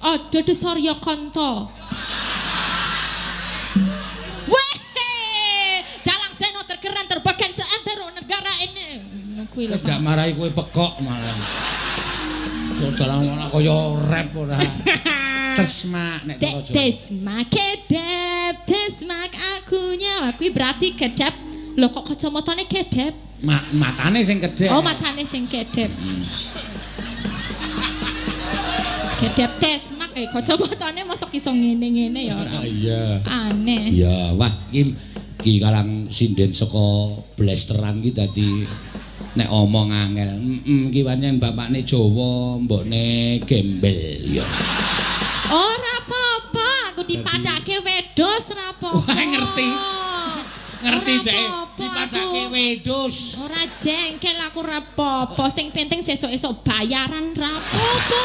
Ada Desarya Kanta. Weh, dalang seno terkeren terbagian seantero negara ini. Kuwi lho. Gak marahi kowe pekok malah. Dalang malah kaya rap ora. Tesmak nek cara Jawa. Tesmak kedep, tesmak akunya. Kuwi berarti kedep. Lho kok kacamatane kedep? Matane sing kedep. Oh, matane sing kedep. Kedep tesmak kacamatane mosok iso ngene-ngene ya. Iya. Aneh. Iya, wah iki kalang sinden saka blasteran iki dadi nek omong angel. Iki pancen bapakne Jawa, mbokne gembel ya. Ora apa-apa, aku dipadake wedhus ora apa-apa. Wah, ngerti. Ngerti Ora dek, apa-apa, dipadake aku. wedhus. Ora jengkel aku ora apa-apa, sing penting sesuk-esuk bayaran ra apa-apa.